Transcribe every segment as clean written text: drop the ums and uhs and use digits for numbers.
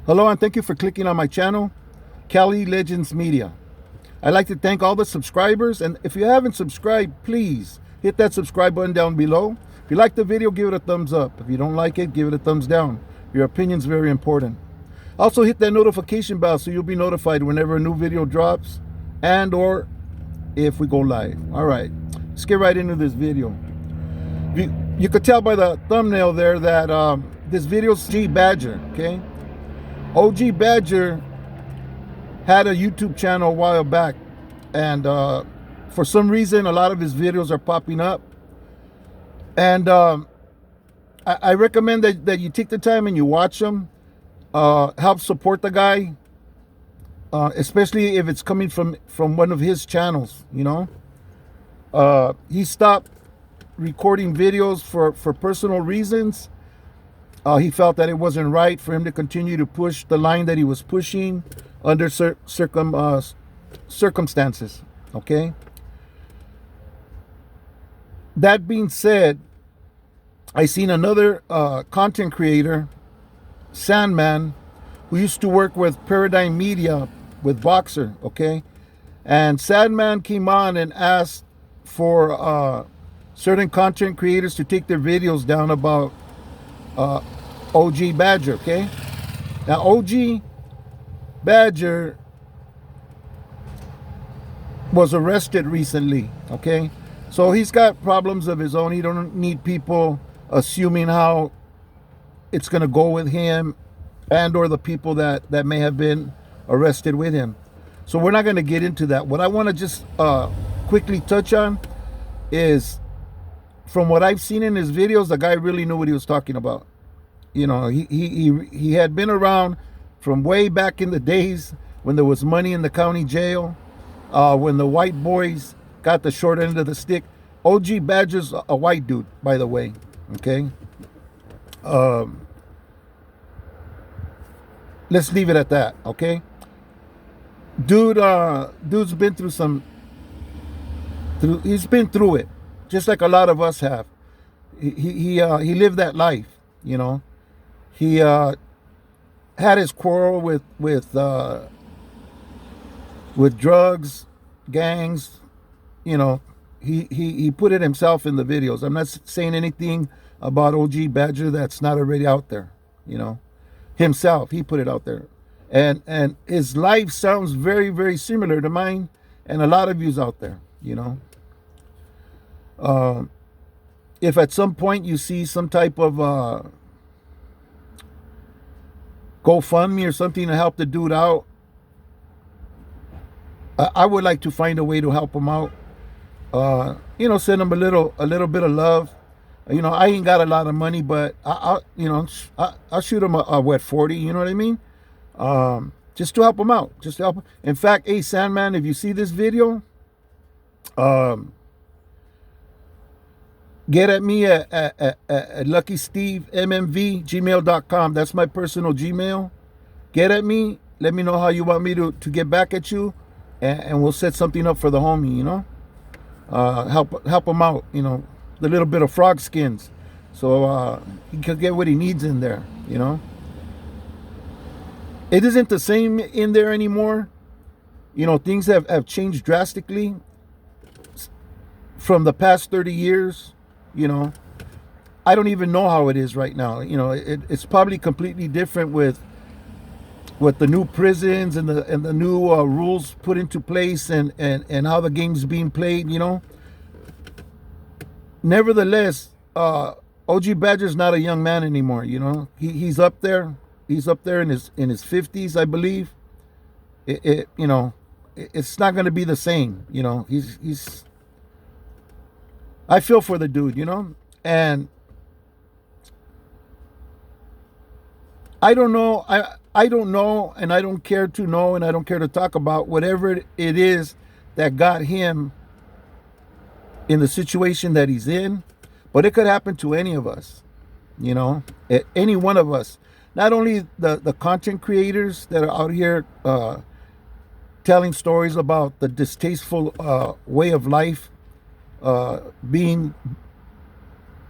Hello, and thank you for clicking on my channel, Cali Legends Media. I'd like to thank all the subscribers, and if you haven't subscribed, please hit that subscribe button down below. If you like the video, give it a thumbs up. If you don't like it, give it a thumbs down. Your opinion is very important. Also, hit that notification bell so you'll be notified whenever a new video drops and or if we go live. All right, let's get right into this video. You could tell by the thumbnail there that this video is G Badger, okay? OG Badger had a YouTube channel a while back, and for some reason a lot of his videos are popping up, and I recommend that you take the time and you watch them. Help support the guy, especially if it's coming from one of his channels. You know, he stopped recording videos for personal reasons. He felt that it wasn't right for him to continue to push the line that he was pushing under circumstances, okay? That being said, I seen another content creator, Sandman, who used to work with Paradigm Media with Boxer, okay? And Sandman came on and asked for certain content creators to take their videos down about OG Badger, okay? Now, OG Badger was arrested recently, okay? So he's got problems of his own. He don't need people assuming how it's going to go with him and or the people that may have been arrested with him. So we're not going to get into that. What I want to just quickly touch on is, from what I've seen in his videos, the guy really knew what he was talking about. You know, he had been around from way back in the days when there was money in the county jail, when the white boys got the short end of the stick. OG Badger's a white dude, by the way, okay? Let's leave it at that, okay? Dude's been through he's been through it, just like a lot of us have. He lived that life, you know. He had his quarrel with drugs, gangs. You know, he put it himself in the videos. I'm not saying anything about OG Badger that's not already out there. You know, himself, he put it out there, and his life sounds very, very similar to mine and a lot of yous out there. You know, if at some point you see some type of GoFundMe or something to help the dude out, I would like to find a way to help him out. You know, send him a little bit of love. You know, I ain't got a lot of money, but I'll shoot him a wet 40. You know what I mean? Just to help him out. Just to help him. In fact, hey Sandman, if you see this video, get at me at luckystevemmv5852gmail.com. That's my personal Gmail. Get at me. Let me know how you want me to get back at you, and we'll set something up for the homie, you know. Help him out, you know, the little bit of frog skins, so he can get what he needs in there, you know. It isn't the same in there anymore. You know, things have changed drastically from the past 30 years. You know, I don't even know how it is right now. You know, it's probably completely different with the new prisons and the new rules put into place and how the game's being played. You know, nevertheless, OG Badger's not a young man anymore. You know, he's up there. He's up there in his 50s, I believe. You know, it's not going to be the same. You know, he's I feel for the dude, you know, and I don't know, I don't know, and I don't care to know, and I don't care to talk about whatever it is that got him in the situation that he's in, but it could happen to any of us, you know, any one of us. Not only the content creators that are out here telling stories about the distasteful way of life, being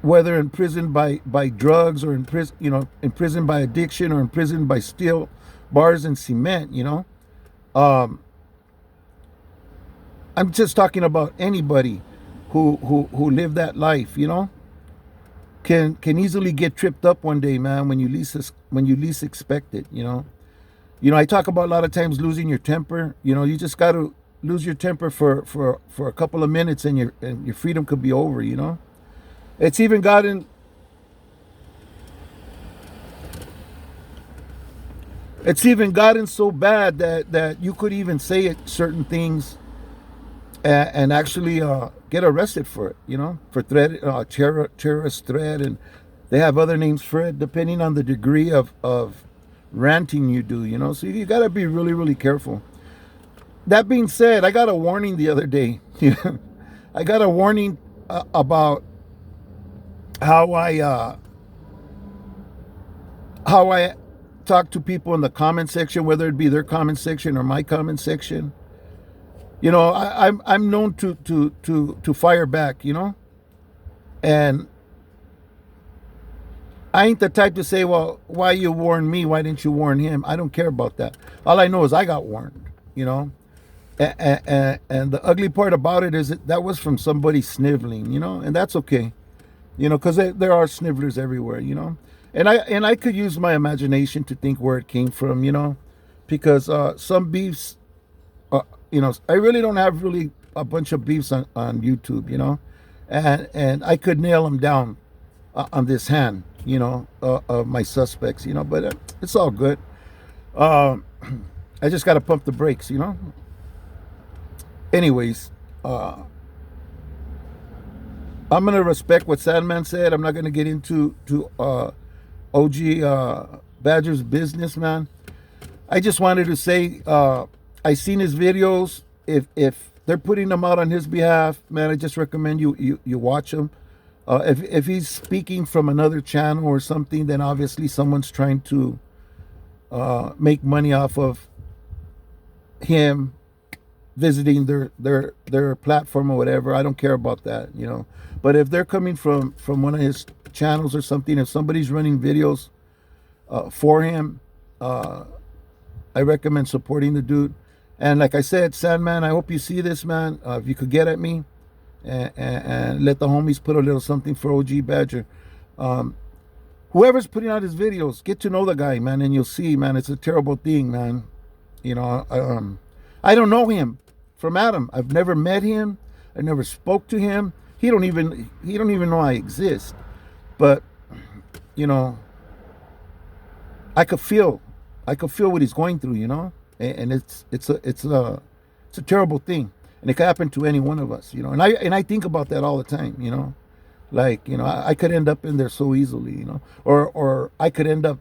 whether imprisoned by drugs or imprisoned by addiction or imprisoned by bars and cement, you know. Um, I'm just talking about anybody who lived that life, you know, can easily get tripped up one day, man, when you least expect it, you know. You know, I talk about a lot of times losing your temper. You know, you just got to lose your temper for a couple of minutes, and your freedom could be over, you know. It's even gotten so bad that you could even say certain things and actually get arrested for it, you know, for terrorist threat, and they have other names for it depending on the degree of ranting you do, you know. So you got to be really, really careful. That being said, I got a warning the other day. I got a warning about how I talk to people in the comment section, whether it be their comment section or my comment section. You know, I'm known to fire back, you know, and I ain't the type to say, well, why you warn me? Why didn't you warn him? I don't care about that. All I know is I got warned, you know. And the ugly part about it is that was from somebody sniveling, you know, and that's okay, you know, because there are snivellers everywhere, you know. And I could use my imagination to think where it came from, you know, because some beefs, you know, I really don't have really a bunch of beefs on YouTube, you know, and I could nail them down on this hand, you know, of my suspects, you know, but it's all good. I just got to pump the brakes, you know. Anyways, I'm going to respect what Sandman said. I'm not going to get into OG Badger's business, man. I just wanted to say I seen his videos. If they're putting them out on his behalf, man, I just recommend you watch them. If he's speaking from another channel or something, then obviously someone's trying to make money off of him visiting their platform or whatever. I don't care about that, you know. But if they're coming from one of his channels or something, if somebody's running videos for him, I recommend supporting the dude. And like I said, Sandman, I hope you see this, man. If you could get at me and let the homies put a little something for OG Badger. Whoever's putting out his videos, get to know the guy, man, and you'll see, man, it's a terrible thing, man. You know, I don't know him from Adam. I've never met him. I never spoke to him. He don't even know I exist. But you know, I could feel what he's going through, you know, and it's a terrible thing, and it could happen to any one of us, you know. And I think about that all the time, you know, like, you know, I could end up in there so easily, you know, or I could end up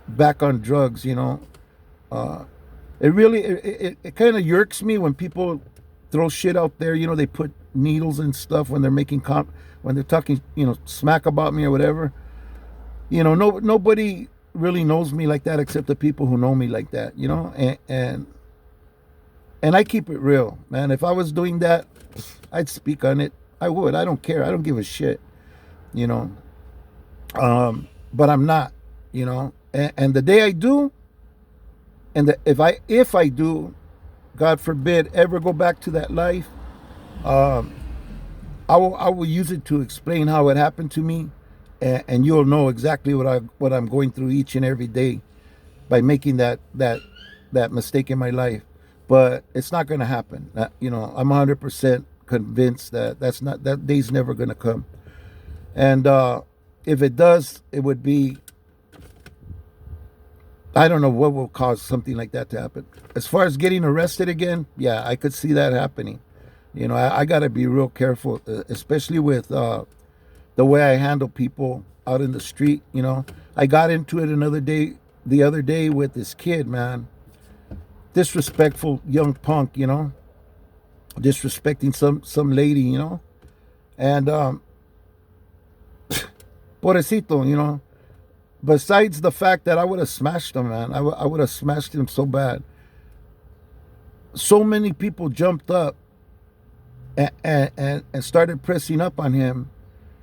back on drugs, you know. It really it kind of yerks me when people throw shit out there, you know. They put needles and stuff when they're making when they're talking, you know, smack about me or whatever. You know, nobody really knows me like that except the people who know me like that, you know. And I keep it real, man. If I was doing that, I'd speak on it. I would. I don't care. I don't give a shit, you know. But I'm not, you know. And the day I do, and if I do, God forbid, ever go back to that life, I will use it to explain how it happened to me, and you'll know exactly what I'm going through each and every day by making that mistake in my life. But it's not going to happen. You know, I'm 100% convinced that day's never going to come. And if it does, it would be, I don't know what will cause something like that to happen. As far as getting arrested again, yeah, I could see that happening. You know, I got to be real careful, especially with the way I handle people out in the street. You know, I got into it the other day with this kid, man. Disrespectful young punk, you know, disrespecting some lady, you know, and pobrecito, you know. Besides the fact that I would have smashed him, man, I would have smashed him so bad. So many people jumped up and started pressing up on him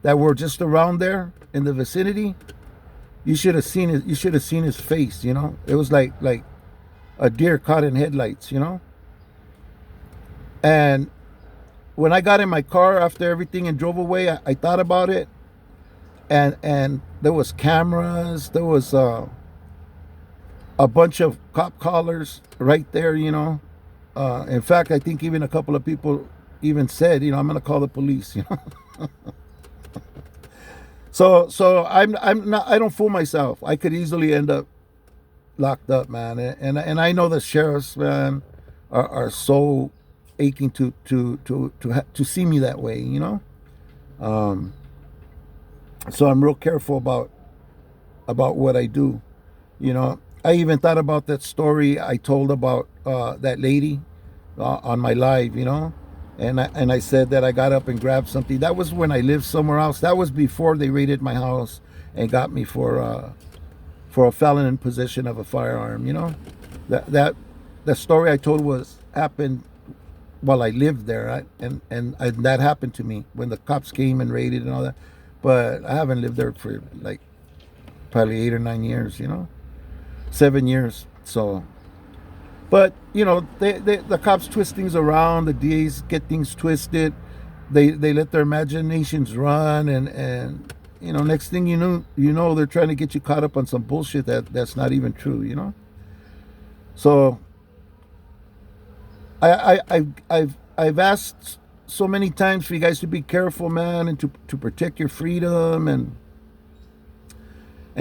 that were just around there in the vicinity. You should have seen it. You should have seen his face. You know, it was like a deer caught in headlights. You know, and when I got in my car after everything and drove away, I thought about it, and there was cameras. There was a bunch of cop collars right there. You know, in fact, I think even a couple of people even said, you know, I'm gonna call the police. You know. So I'm not, I don't fool myself. I could easily end up locked up, man. And I know the sheriffs, man, are so aching to see me that way, you know. So I'm real careful about what I do, you know. I even thought about that story I told about that lady on my live, you know. And I said that I got up and grabbed something. That was when I lived somewhere else. That was before they raided my house and got me for a felon in possession of a firearm. You know, that the story I told happened while I lived there, right? And that happened to me when the cops came and raided and all that. But I haven't lived there for like probably 8 or 9 years. You know, 7 years. So. But, you know, the cops twist things around. The DAs get things twisted. They let their imaginations run. And you know, next thing you know, they're trying to get you caught up on some bullshit that's not even true, you know? So I've asked so many times for you guys to be careful, man, and to protect your freedom and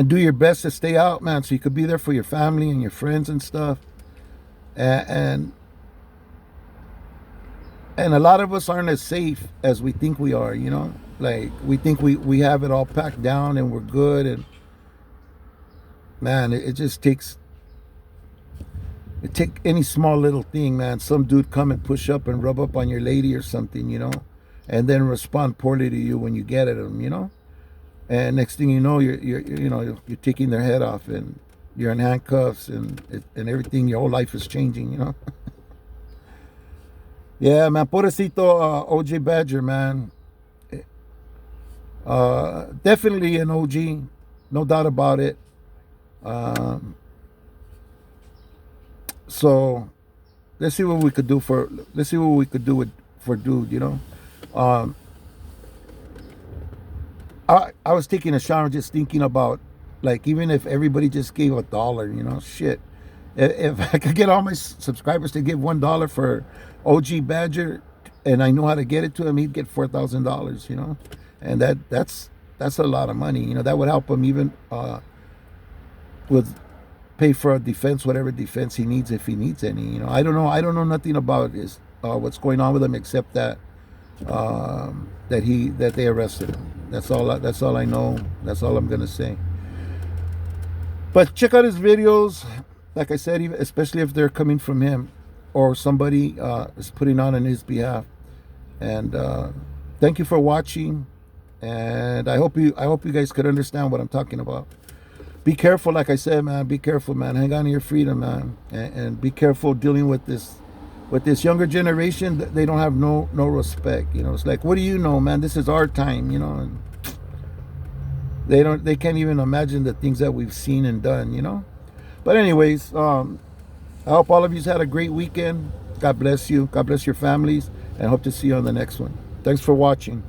do your best to stay out, man, so you could be there for your family and your friends and stuff. And a lot of us aren't as safe as we think we are, you know. Like we think we have it all packed down and we're good, and man, it just takes any small little thing, man. Some dude come and push up and rub up on your lady or something, you know, and then respond poorly to you when you get at them, you know. And next thing you know, you're taking their head off and you're in handcuffs and everything. Your whole life is changing, you know. Yeah, man. Pobrecito OJ Badger, man. Definitely an OG, no doubt about it. So let's see what we could do for dude, you know. I was taking a shower just thinking about, like, even if everybody just gave $1, you know, shit. If I could get all my subscribers to give $1 for OG Badger, and I know how to get it to him, he'd get $4,000, you know, and that's a lot of money, you know. That would help him even with pay for a defense, whatever defense he needs, if he needs any, you know. I don't know nothing about his what's going on with him, except that that they arrested him. That's all I know. That's all I'm gonna say. But check out his videos, like I said, especially if they're coming from him or somebody is putting on his behalf. And thank you for watching. And I hope you guys could understand what I'm talking about. Be careful, like I said, man. Be careful, man. Hang on to your freedom, man. And be careful dealing with this younger generation. They don't have no respect. You know, it's like, what do you know, man? This is our time, you know. And they can't even imagine the things that we've seen and done, you know. But anyways, I hope all of you had a great weekend. God bless you. God bless your families, and hope to see you on the next one. Thanks for watching.